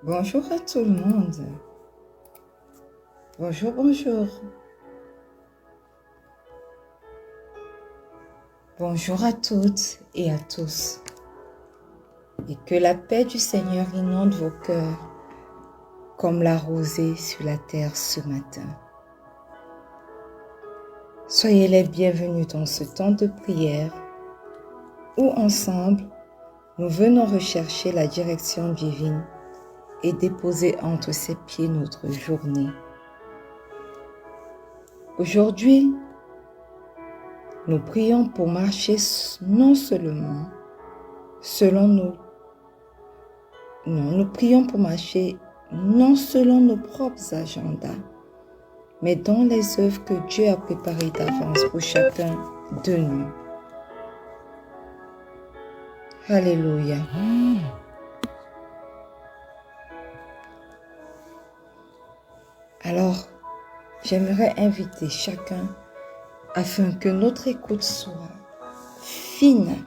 Bonjour à tout le monde. Bonjour, bonjour. Bonjour à toutes et à tous. Et que la paix du Seigneur inonde vos cœurs comme la rosée sur la terre ce matin. Soyez les bienvenus dans ce temps de prière où ensemble, nous venons rechercher la direction divine et déposer entre ses pieds notre journée. Aujourd'hui, nous prions pour marcher non seulement selon nous prions pour marcher non selon nos propres agendas, mais dans les œuvres que Dieu a préparées d'avance pour chacun de nous. Alléluia. Alors, j'aimerais inviter chacun afin que notre écoute soit fine,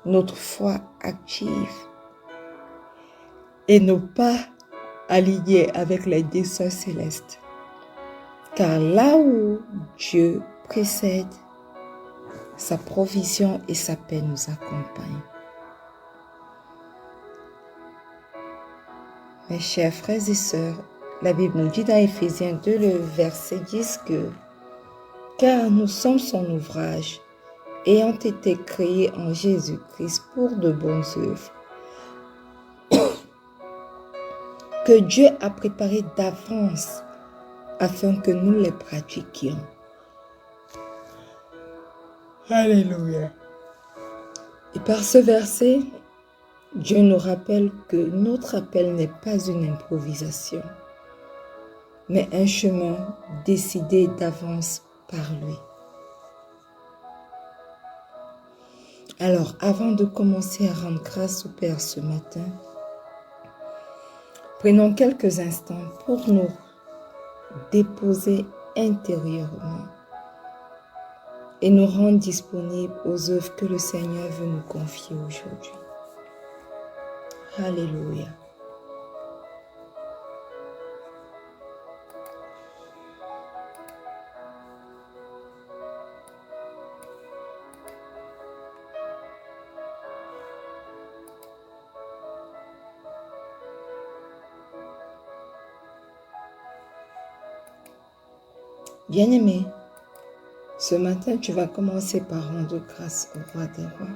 notre foi active et nos pas alignés avec les desseins célestes. Car là où Dieu précède, sa provision et sa paix nous accompagnent. Mes chers frères et sœurs, la Bible nous dit dans Éphésiens 2, le verset 10 que « Car nous sommes son ouvrage, ayant été créés en Jésus-Christ pour de bonnes œuvres, que Dieu a préparées d'avance afin que nous les pratiquions. » Alléluia. Et par ce verset, Dieu nous rappelle que notre appel n'est pas une improvisation, mais un chemin décidé d'avance par lui. Alors, avant de commencer à rendre grâce au Père ce matin, prenons quelques instants pour nous déposer intérieurement et nous rendre disponibles aux œuvres que le Seigneur veut nous confier aujourd'hui. Alléluia. Bien-aimé, ce matin, tu vas commencer par rendre grâce au Roi des Rois.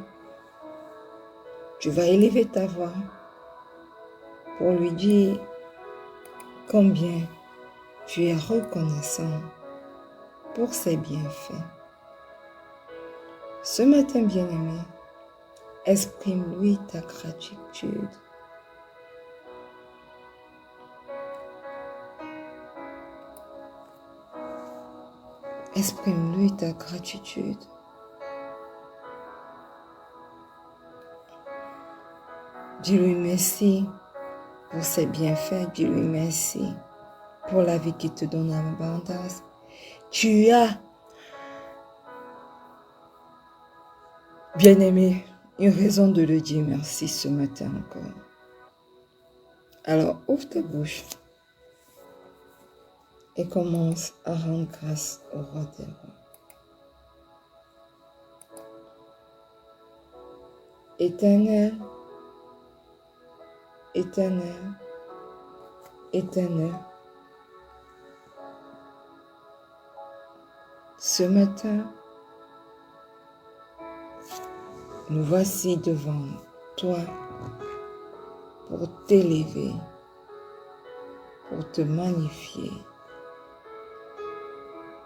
Tu vas élever ta voix pour lui dire combien tu es reconnaissant pour ses bienfaits. Ce matin, bien-aimé, exprime-lui ta gratitude. Exprime-lui ta gratitude. Dis-lui merci pour ses bienfaits. Dis-lui merci pour la vie qu'il te donne en abondance. Tu as, bien-aimé, une raison de le dire merci ce matin encore. Alors, ouvre ta bouche et commence à rendre grâce au Roi des Rois. Éternel, éternel, éternel, ce matin, nous voici devant toi pour t'élever, pour te magnifier,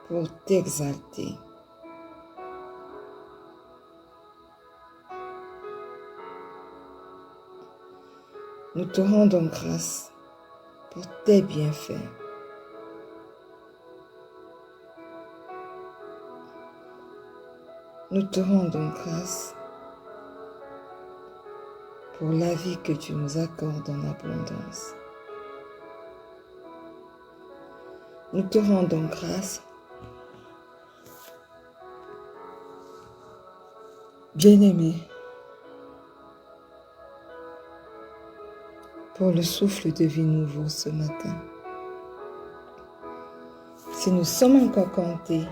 pour t'exalter. Nous te rendons grâce pour tes bienfaits. Nous te rendons grâce pour la vie que tu nous accordes en abondance. Nous te rendons grâce, bien-aimé, pour le souffle de vie nouveau ce matin. Si nous sommes encore comptés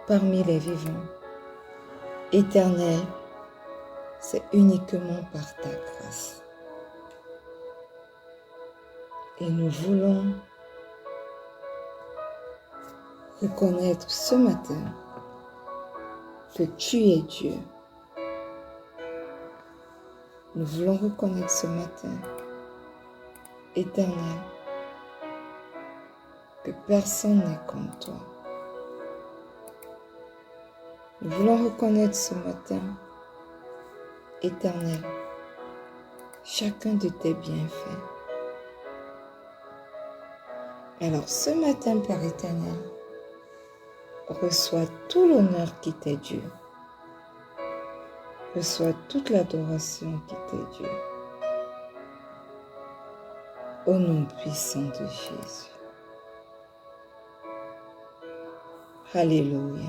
parmi les vivants, Éternel, c'est uniquement par ta grâce. Et nous voulons reconnaître ce matin que tu es Dieu. Nous voulons reconnaître ce matin, Éternel, que personne n'est comme toi. Nous voulons reconnaître ce matin, Éternel, chacun de tes bienfaits. Alors ce matin, Père éternel, reçois tout l'honneur qui t'est dû. Reçois toute l'adoration qui t'est due. Au nom puissant de Jésus. Alléluia.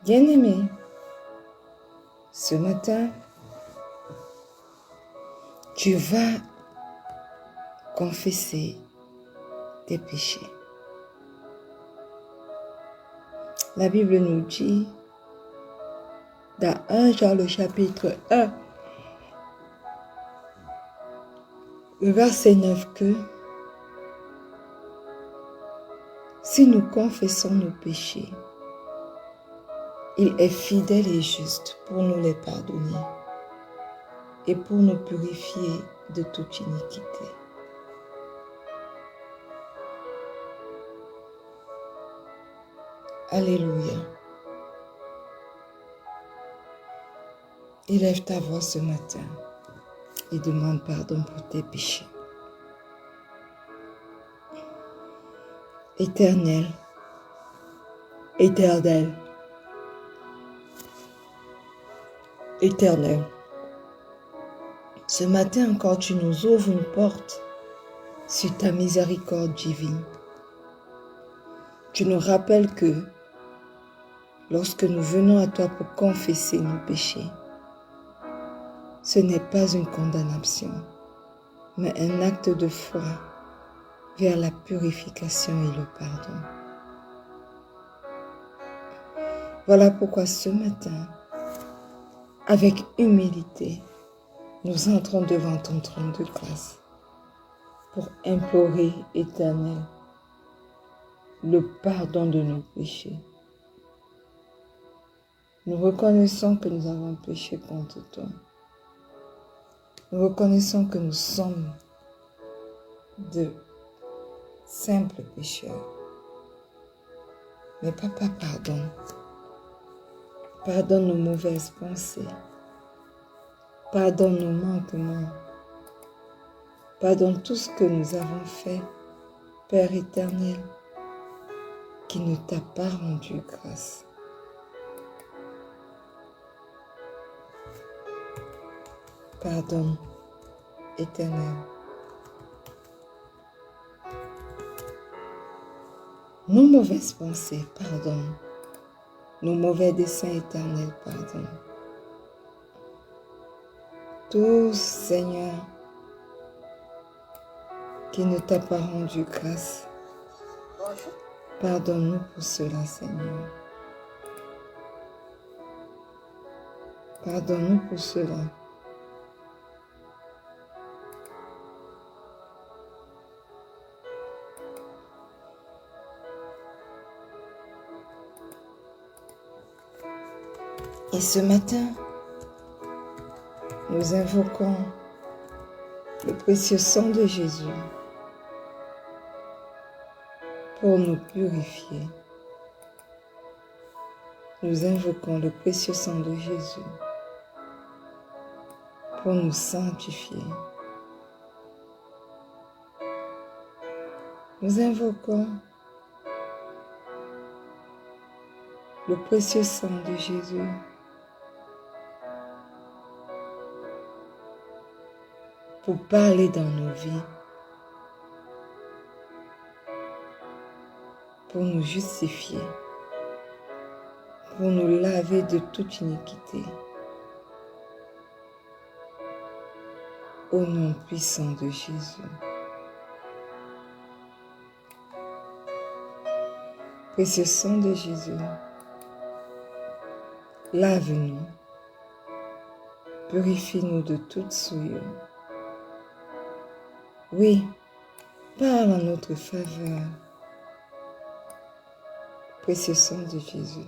Bien-aimé, ce matin, tu vas confesser tes péchés. La Bible nous dit, dans 1 Jean le chapitre 1, le verset 9, que si nous confessons nos péchés, il est fidèle et juste pour nous les pardonner et pour nous purifier de toute iniquité. Alléluia. Élève ta voix ce matin et demande pardon pour tes péchés. Éternel, éternel, éternel, ce matin encore tu nous ouvres une porte sur ta miséricorde divine. Tu nous rappelles que lorsque nous venons à toi pour confesser nos péchés, ce n'est pas une condamnation, mais un acte de foi vers la purification et le pardon. Voilà pourquoi ce matin, avec humilité, nous entrons devant ton trône de grâce pour implorer, Éternel, le pardon de nos péchés. Nous reconnaissons que nous avons péché contre toi. Nous reconnaissons que nous sommes de simples pécheurs. Mais Papa, pardonne. Pardonne nos mauvaises pensées. Pardonne nos manquements. Pardonne tout ce que nous avons fait, Père éternel, qui ne t'a pas rendu grâce. Pardonne, Éternel. Nos mauvaises pensées, pardonne. Nos mauvais desseins, Éternel, pardonne. Tout, Seigneur, qui ne t'a pas rendu grâce, pardonne-nous pour cela, Seigneur. Pardonne-nous pour cela. Et ce matin, nous invoquons le précieux sang de Jésus pour nous purifier. Nous invoquons le précieux sang de Jésus pour nous sanctifier. Nous invoquons le précieux sang de Jésus pour parler dans nos vies, pour nous justifier, pour nous laver de toute iniquité. Au nom puissant de Jésus. Précieux sang de Jésus, lave-nous, purifie-nous de toute souillure. Oui, parle en notre faveur. Précieux sang de Jésus,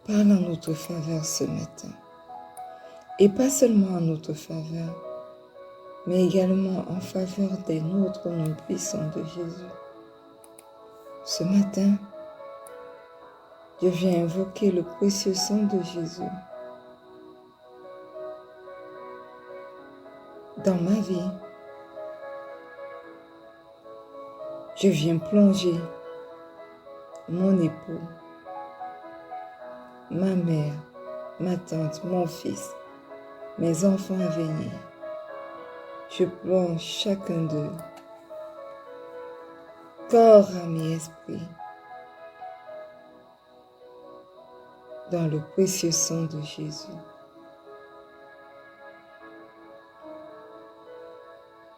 parle en notre faveur ce matin. Et pas seulement en notre faveur, mais également en faveur des nôtres au nom puissant de Jésus. Ce matin, je viens invoquer le précieux sang de Jésus dans ma vie. Je viens plonger mon époux, ma mère, ma tante, mon fils, mes enfants à venir. Je plonge chacun d'eux, corps, âme et esprit, dans le précieux sang de Jésus.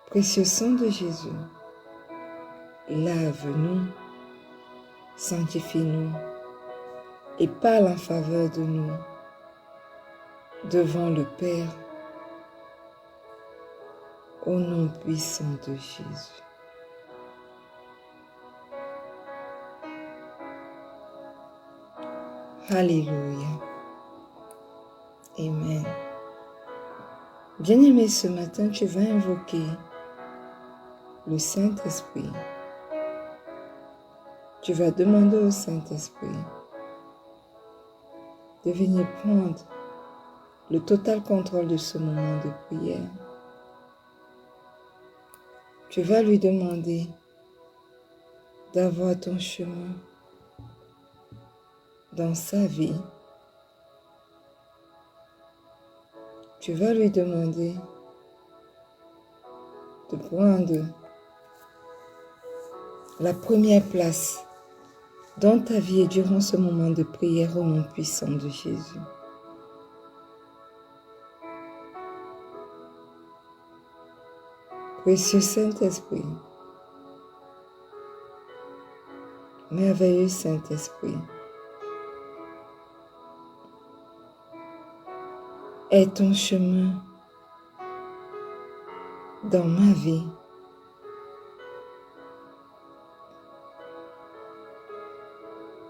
Précieux sang de Jésus, lave-nous, sanctifie-nous et parle en faveur de nous devant le Père, au nom puissant de Jésus. Alléluia. Amen. Bien-aimé, ce matin, tu vas invoquer le Saint-Esprit. Tu vas demander au Saint-Esprit de venir prendre le total contrôle de ce moment de prière. Tu vas lui demander d'avoir ton chemin dans sa vie. Tu vas lui demander de prendre la première place dans ta vie et durant ce moment de prière au nom puissant de Jésus. Précieux Saint-Esprit, merveilleux Saint-Esprit, est ton chemin dans ma vie.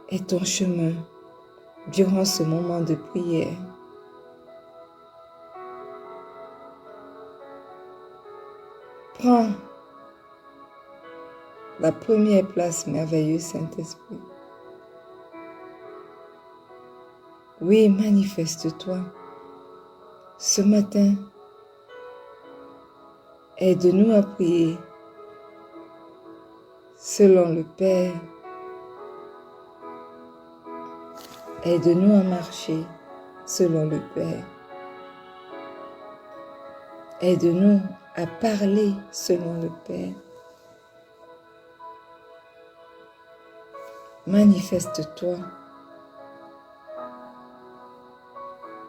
Est ton chemin durant ce moment de prière. Prends la première place, merveilleux Saint-Esprit. Oui, manifeste-toi. Ce matin, aide-nous à prier selon le Père. Aide-nous à marcher selon le Père. Aide-nous à parler selon le Père. Manifeste-toi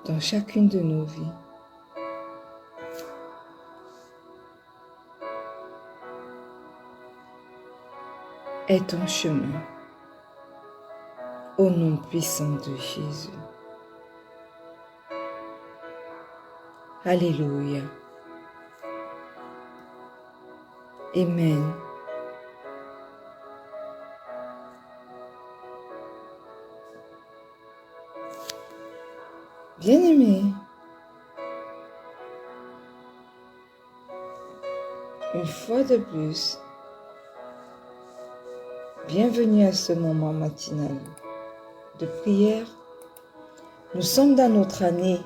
dans chacune de nos vies. Est ton chemin au nom puissant de Jésus. Alléluia. Amen. Bien-aimé, une fois de plus, bienvenue à ce moment matinal de prière. Nous sommes dans notre année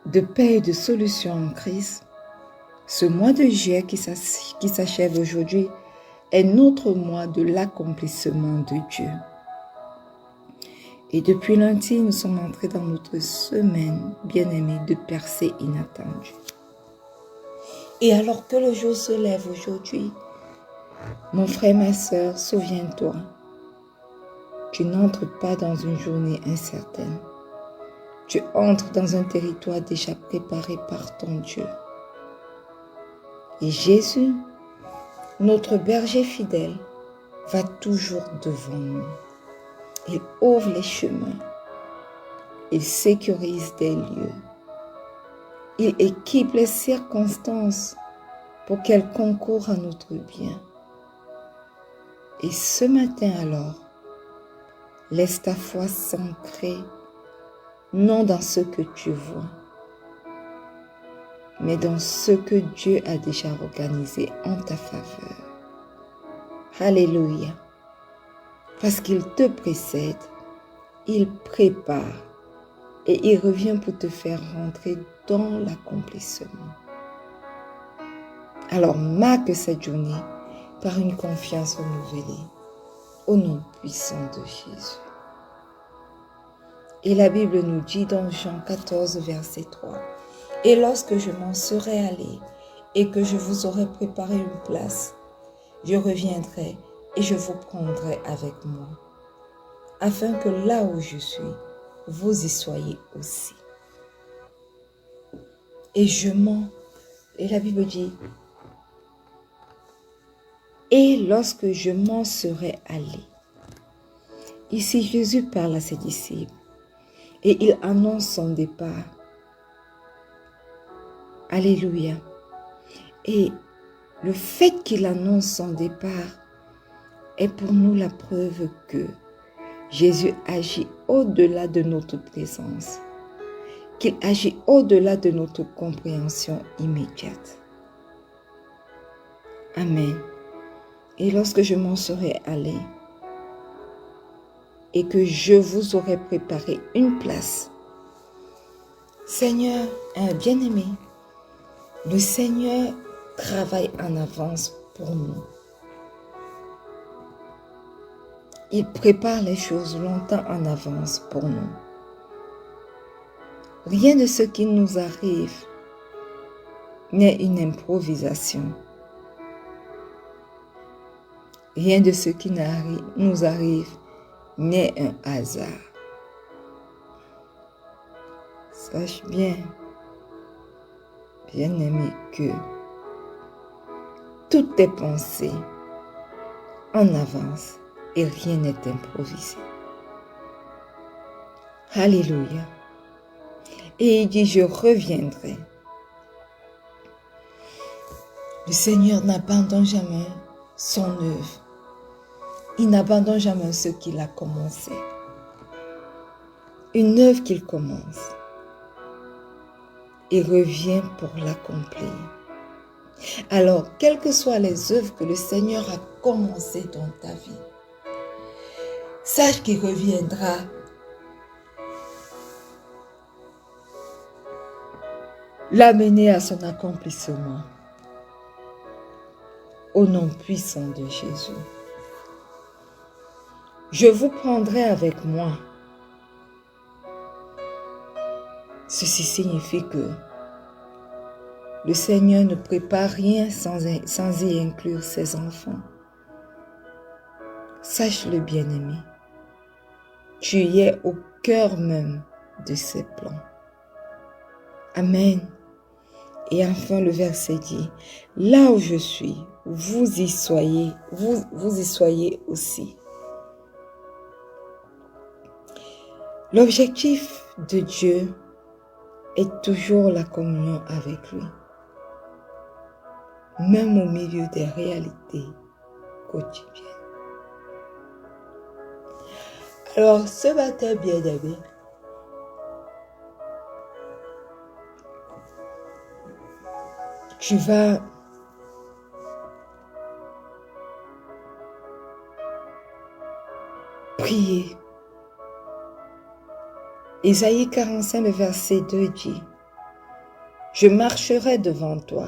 de paix et de solution en Christ. Ce mois de juillet qui s'achève aujourd'hui est notre mois de l'accomplissement de Dieu. Et depuis lundi, nous sommes entrés dans notre semaine bien-aimée de percée inattendue. Et alors que le jour se lève aujourd'hui, Mon frère, ma sœur, souviens-toi, tu n'entres pas dans une journée incertaine. Tu entres dans un territoire déjà préparé par ton Dieu. Et Jésus, notre berger fidèle, va toujours devant nous. Il ouvre les chemins. Il sécurise des lieux. Il équipe les circonstances pour qu'elles concourent à notre bien. Et ce matin alors, laisse ta foi s'ancrer, non dans ce que tu vois, mais dans ce que Dieu a déjà organisé en ta faveur. Alléluia. Parce qu'il te précède, il prépare et il revient pour te faire rentrer dans l'accomplissement. Alors marque cette journée par une confiance renouvelée au nom puissant de Jésus. Et la Bible nous dit dans Jean 14, verset 3, « Et lorsque je m'en serai allé et que je vous aurai préparé une place, je reviendrai et je vous prendrai avec moi, afin que là où je suis, vous y soyez aussi. » Et la Bible dit, « Et lorsque je m'en serai allé. » Ici, Jésus parle à ses disciples et il annonce son départ. Alléluia. Et le fait qu'il annonce son départ est pour nous la preuve que Jésus agit au-delà de notre présence, qu'il agit au-delà de notre compréhension immédiate. Amen. Et lorsque je m'en serai allé et que je vous aurai préparé une place, Seigneur, bien-aimé, le Seigneur travaille en avance pour nous. Il prépare les choses longtemps en avance pour nous. Rien de ce qui nous arrive n'est une improvisation. Rien de ce qui nous arrive n'est un hasard. Sache bien, bien-aimé, que tout est pensé en avance et rien n'est improvisé. Alléluia. Et il dit, je reviendrai. Le Seigneur n'abandonne jamais son œuvre. Il n'abandonne jamais ce qu'il a commencé. Une œuvre qu'il commence, il revient pour l'accomplir. Alors, quelles que soient les œuvres que le Seigneur a commencées dans ta vie, sache qu'il reviendra l'amener à son accomplissement. Au nom puissant de Jésus. Je vous prendrai avec moi. Ceci signifie que le Seigneur ne prépare rien sans y inclure ses enfants. Sache-le, bien-aimé. Tu y es au cœur même de ses plans. Amen. Et enfin, le verset dit, « Là où je suis, vous y soyez aussi. » L'objectif de Dieu est toujours la communion avec lui, même au milieu des réalités quotidiennes. Alors, ce matin, bien-aimé, tu vas prier. Ésaïe 45, le verset 2 dit, « Je marcherai devant toi,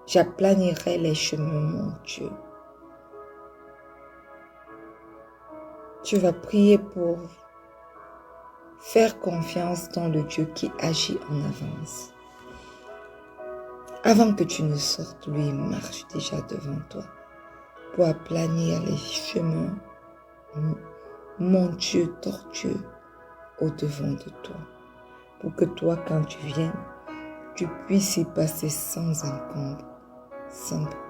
j'aplanirai les chemins, mon Dieu. » Tu vas prier pour faire confiance dans le Dieu qui agit en avance. Avant que tu ne sortes, lui marche déjà devant toi. pour aplanir les chemins montueux, tortueux au-devant de toi. Pour que toi, quand tu viennes, tu puisses y passer sans encombre, sans problème.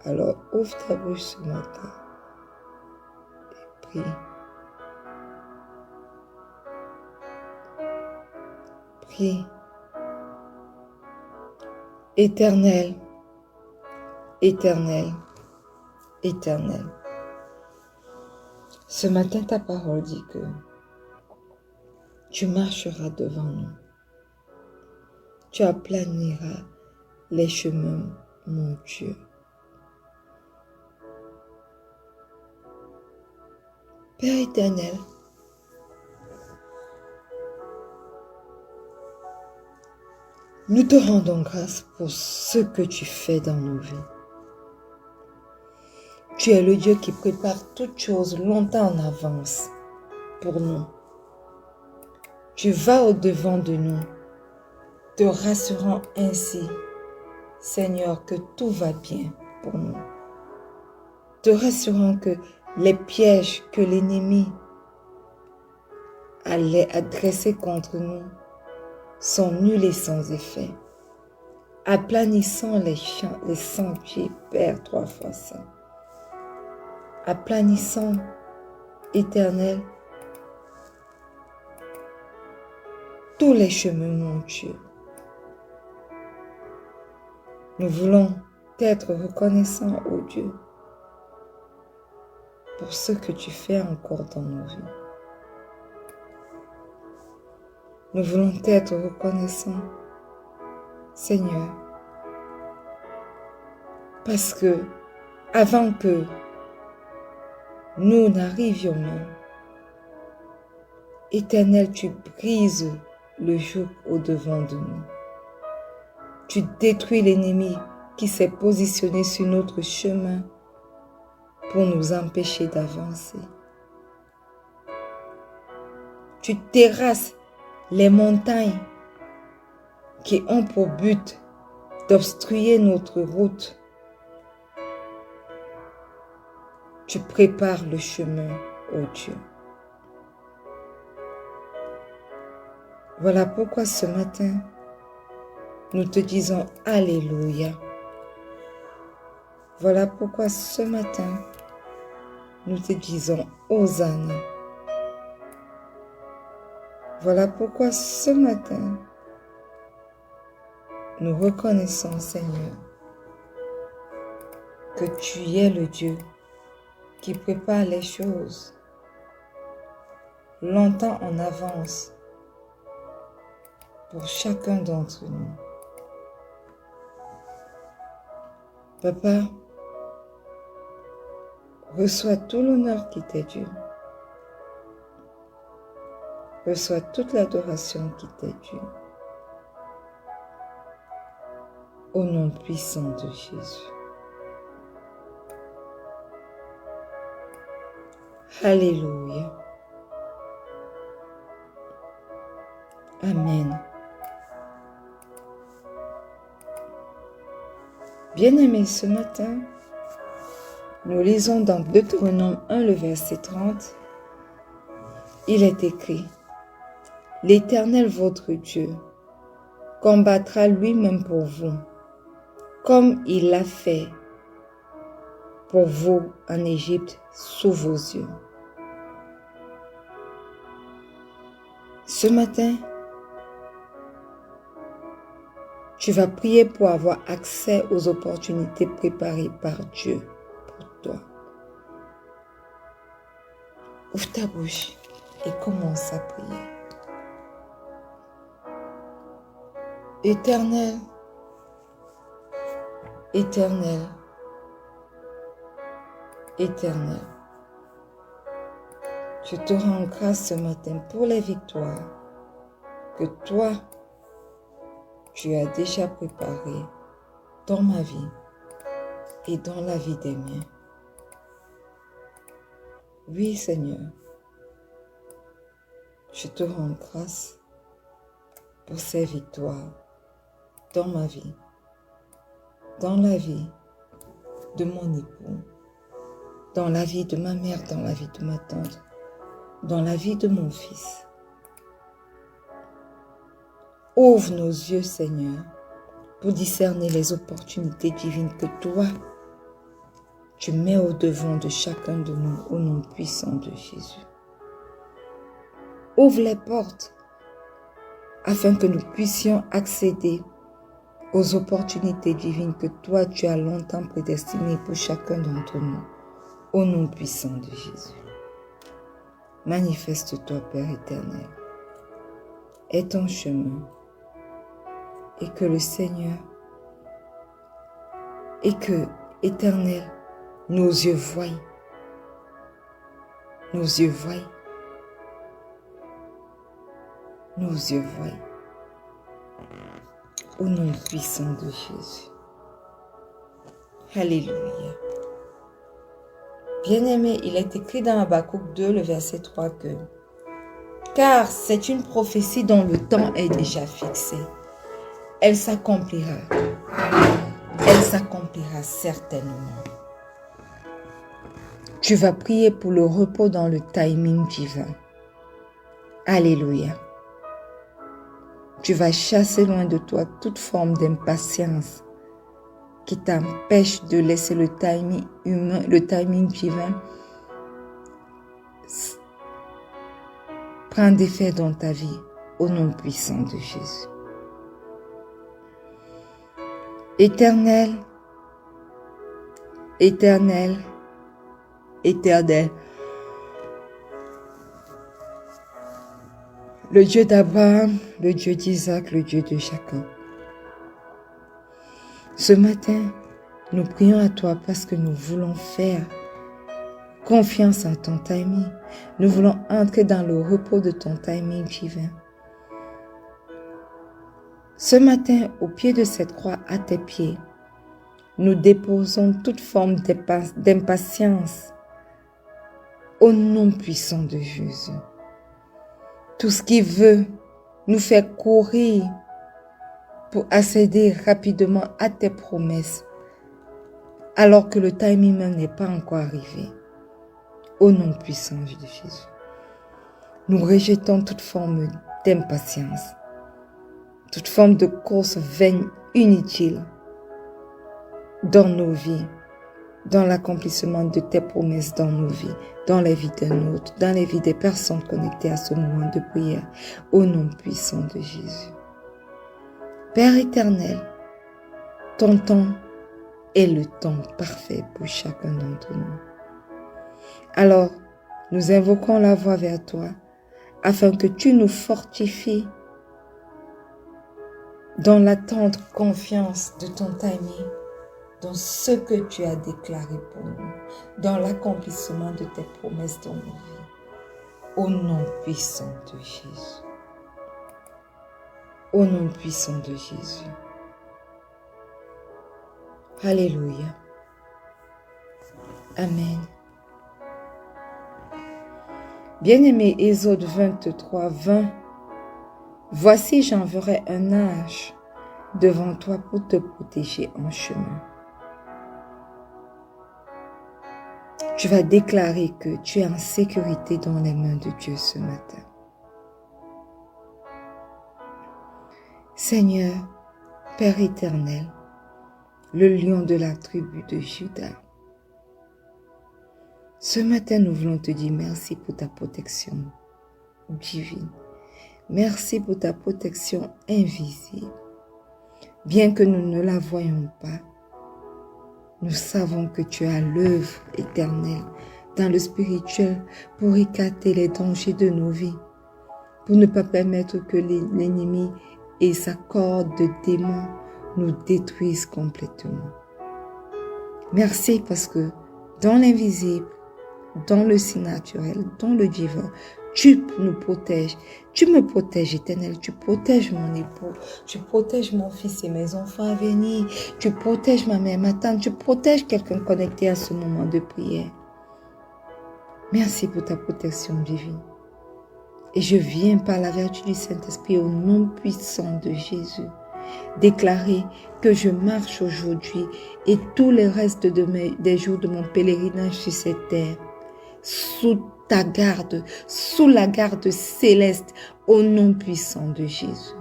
Alors, ouvre ta bouche ce matin et prie. Prie. Éternel, Éternel, Éternel. Ce matin, ta parole dit que tu marcheras devant nous. Tu aplaniras les chemins montueux. Père éternel, nous te rendons grâce pour ce que tu fais dans nos vies. Tu es le Dieu qui prépare toutes choses longtemps en avance pour nous. Tu vas au-devant de nous, te rassurant ainsi, Seigneur, que tout va bien pour nous. Te rassurant que les pièges que l'ennemi allait adresser contre nous sont nuls et sans effet. Aplanissant les sentiers, Père, 3 fois saint. Aplanissant, Éternel, tous les chemins montueux. Nous voulons être reconnaissants, ô Dieu, pour ce que tu fais encore dans nos vies. Nous voulons être reconnaissants, Seigneur, parce que avant que nous n'arrivions même, Éternel, tu brises le joug au-devant de nous. Tu détruis l'ennemi qui s'est positionné sur notre chemin pour nous empêcher d'avancer. Tu terrasses les montagnes qui ont pour but d'obstruer notre route. Tu prépares le chemin, ô Dieu. Voilà pourquoi ce matin, nous te disons Alléluia. Voilà pourquoi ce matin, nous te disons Hosanna. Voilà pourquoi ce matin, nous reconnaissons, Seigneur, que tu es le Dieu qui prépare les choses longtemps en avance pour chacun d'entre nous. Papa, reçois tout l'honneur qui t'est dû. Reçois toute l'adoration qui t'est due. Au nom puissant de Jésus. Alléluia. Amen. Bien-aimés, ce matin, nous lisons dans Deutéronome 1, le verset 30. Il est écrit: L'Éternel votre Dieu combattra lui-même pour vous, comme il l'a fait pour vous en Égypte sous vos yeux. Ce matin, tu vas prier pour avoir accès aux opportunités préparées par Dieu pour toi. Ouvre ta bouche et commence à prier. Éternel, Éternel, Éternel, je te rends grâce ce matin pour les victoires que toi, tu as déjà préparées dans ma vie et dans la vie des miens. Oui, Seigneur, je te rends grâce pour ces victoires dans ma vie, dans la vie de mon époux, dans la vie de ma mère, dans la vie de ma tante, dans la vie de mon fils. Ouvre nos yeux, Seigneur, pour discerner les opportunités divines que toi, tu mets au devant de chacun de nous au nom puissant de Jésus. Ouvre les portes afin que nous puissions accéder aux opportunités divines que toi, tu as longtemps prédestinées pour chacun d'entre nous au nom puissant de Jésus. Manifeste-toi, Père éternel, et ton chemin, et que le Seigneur, et que, éternel, nos yeux voient, nos yeux voient, nos yeux voient, au nom puissant de Jésus. Alléluia. Bien-aimé, il est écrit dans Habakkuk 2, le verset 3 que « Car c'est une prophétie dont le temps est déjà fixé. Elle s'accomplira. Elle s'accomplira certainement. » Tu vas prier pour le repos dans le timing divin. Alléluia. Tu vas chasser loin de toi toute forme d'impatience qui t'empêche de laisser le timing humain, le timing divin prendre effet dans ta vie au nom puissant de Jésus. Éternel, éternel, éternel, le Dieu d'Abraham, le Dieu d'Isaac, le Dieu de Jacob. Ce matin, nous prions à toi parce que nous voulons faire confiance en ton timing. Nous voulons entrer dans le repos de ton timing divin. Ce matin, au pied de cette croix, à tes pieds, nous déposons toute forme d'impatience au nom puissant de Jésus. Tout ce qui veut nous faire courir pour accéder rapidement à tes promesses, alors que le timing même n'est pas encore arrivé. Au nom puissant de Jésus, nous rejetons toute forme d'impatience, toute forme de course vaine, inutile, dans nos vies, dans l'accomplissement de tes promesses dans nos vies, dans la vie d'un autre, dans les vies des personnes connectées à ce moment de prière, au nom puissant de Jésus. Père éternel, ton temps est le temps parfait pour chacun d'entre nous. Alors, nous invoquons la voix vers toi, afin que tu nous fortifies dans l'attente, confiance de ton timing, dans ce que tu as déclaré pour nous, dans l'accomplissement de tes promesses dans nos vies, au nom puissant de Jésus. Au nom puissant de Jésus. Alléluia. Amen. Bien-aimé, Exode 23, 20. Voici, j'enverrai un ange devant toi pour te protéger en chemin. Tu vas déclarer que tu es en sécurité dans les mains de Dieu ce matin. Seigneur, Père éternel, le lion de la tribu de Juda, ce matin nous voulons te dire merci pour ta protection divine. Merci pour ta protection invisible. Bien que nous ne la voyons pas, nous savons que tu as l'œuvre éternelle dans le spirituel pour écarter les dangers de nos vies, pour ne pas permettre que l'ennemi et sa corde de démons nous détruisent complètement. Merci parce que dans l'invisible, dans le surnaturel, dans le divin, tu nous protèges. Tu me protèges, éternel. Tu protèges mon époux. Tu protèges mon fils et mes enfants à venir. Tu protèges ma mère, ma tante. Tu protèges quelqu'un connecté à ce moment de prière. Merci pour ta protection divine. Et je viens par la vertu du Saint-Esprit au nom puissant de Jésus. déclarer que je marche aujourd'hui et tous les restes des jours de mon pèlerinage sur cette terre, sous ta garde, sous la garde céleste, au nom puissant de Jésus.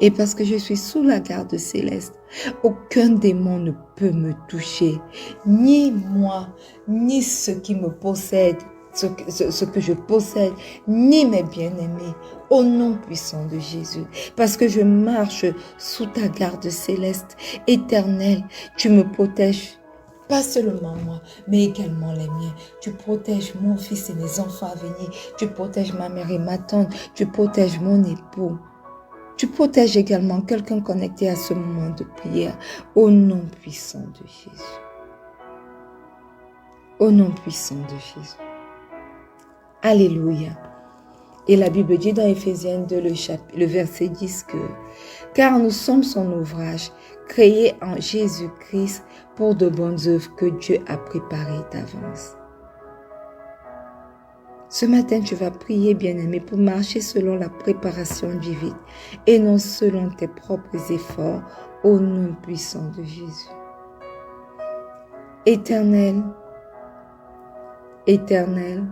Et parce que je suis sous la garde céleste, aucun démon ne peut me toucher, ni moi, ni ceux qui me possèdent, ce que je possède, ni mes bien-aimés, au nom puissant de Jésus. Parce que je marche sous ta garde céleste, éternelle, tu me protèges. Pas seulement moi, mais également les miens. Tu protèges mon fils et mes enfants à venir. Tu protèges ma mère et ma tante. Tu protèges mon époux. Tu protèges également quelqu'un connecté à ce moment de prière. Au nom puissant de Jésus. Au nom puissant de Jésus. Alléluia. Et la Bible dit dans Éphésiens 2, le verset 10 que « Car nous sommes son ouvrage, créé en Jésus-Christ pour de bonnes œuvres que Dieu a préparées d'avance. » Ce matin, tu vas prier, bien-aimé, pour marcher selon la préparation divine et non selon tes propres efforts, au nom puissant de Jésus. Éternel, éternel,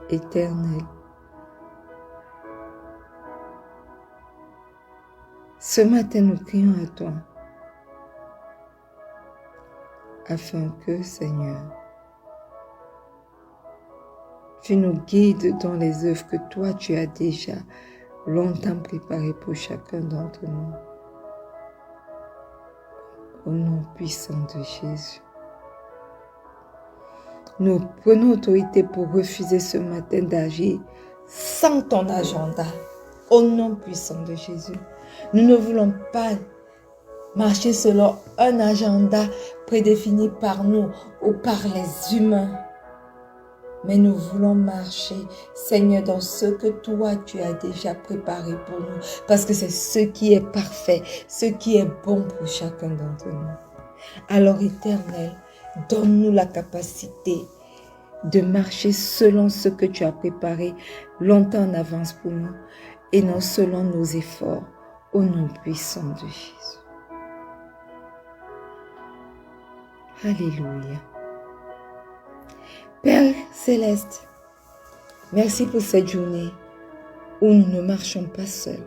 éternel. Ce matin, nous prions à toi, afin que, Seigneur, tu nous guides dans les œuvres que toi, tu as déjà longtemps préparées pour chacun d'entre nous. Au nom puissant de Jésus. Nous prenons autorité pour refuser ce matin d'agir sans ton agenda. Au nom puissant de Jésus. Nous ne voulons pas marcher selon un agenda prédéfini par nous ou par les humains. Mais nous voulons marcher, Seigneur, dans ce que toi, tu as déjà préparé pour nous. Parce que c'est ce qui est parfait, ce qui est bon pour chacun d'entre nous. Alors, Éternel, donne-nous la capacité de marcher selon ce que tu as préparé longtemps en avance pour nous et non selon nos efforts, au nom puissant de Jésus. Alléluia. Père Céleste, merci pour cette journée où nous ne marchons pas seuls.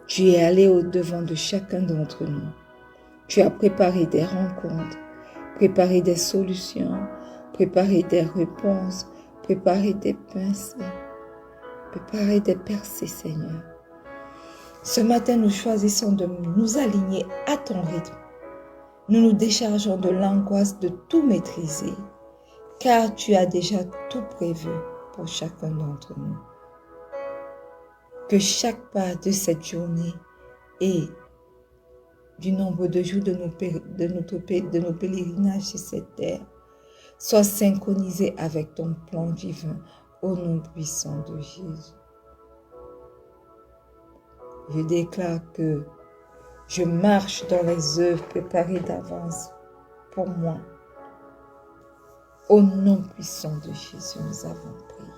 Tu es allé au-devant de chacun d'entre nous. Tu as préparé des rencontres, préparé des solutions, préparé des réponses, préparé des pensées, préparé des percées, Seigneur. Ce matin, nous choisissons de nous aligner à ton rythme. Nous nous déchargeons de l'angoisse de tout maîtriser, car tu as déjà tout prévu pour chacun d'entre nous. Que chaque pas de cette journée et du nombre de jours de nos pèlerinages sur cette terre soit synchronisé avec ton plan divin au nom puissant de Jésus. Je déclare que je marche dans les œuvres préparées d'avance pour moi. Au nom puissant de Jésus, nous avons prié.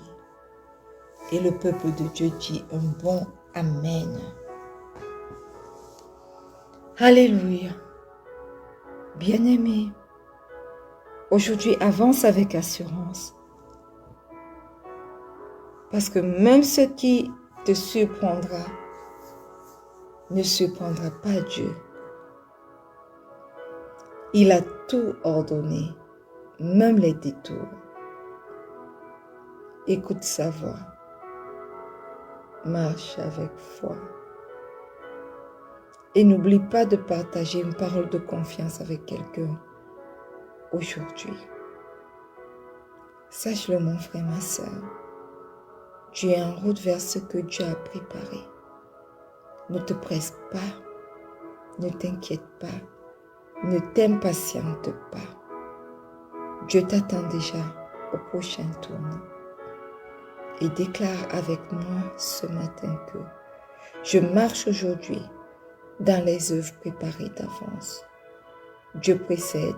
Et le peuple de Dieu dit un bon Amen. Alléluia. Bien-aimé, aujourd'hui avance avec assurance. Parce que même ce qui te surprendra ne surprendra pas Dieu. Il a tout ordonné, même les détours. Écoute sa voix. Marche avec foi. Et n'oublie pas de partager une parole de confiance avec quelqu'un aujourd'hui. Sache-le, mon frère, ma soeur. Tu es en route vers ce que Dieu a préparé. Ne te presse pas. Ne t'inquiète pas. Ne t'impatiente pas. Dieu t'attend déjà au prochain tournant. Et déclare avec moi ce matin que je marche aujourd'hui dans les œuvres préparées d'avance. Dieu précède,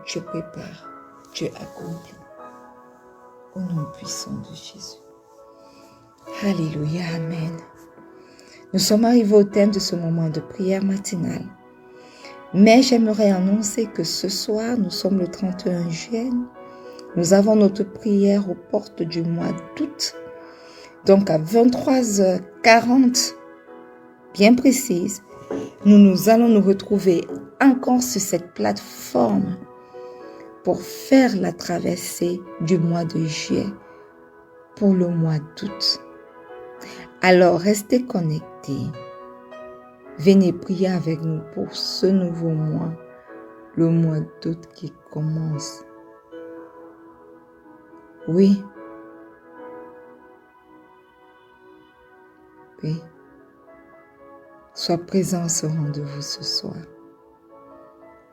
Dieu prépare, Dieu accomplit. Au nom puissant de Jésus. Alléluia, Amen. Nous sommes arrivés au terme de ce moment de prière matinale. Mais j'aimerais annoncer que ce soir, nous sommes le 31 juillet. Nous avons notre prière aux portes du mois d'août. Donc à 23h40, bien précise, nous allons nous retrouver encore sur cette plateforme pour faire la traversée du mois de juillet pour le mois d'août. Alors restez connectés. Venez prier avec nous pour ce nouveau mois, le mois d'août qui commence. Oui. Oui. Sois présent à ce rendez-vous ce soir.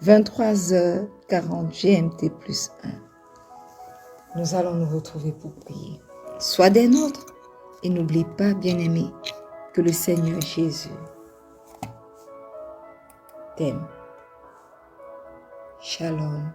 23h40 GMT plus 1. Nous allons nous retrouver pour prier. Sois des nôtres et n'oublie pas, bien-aimé, que le Seigneur Jésus t'aime. Shalom.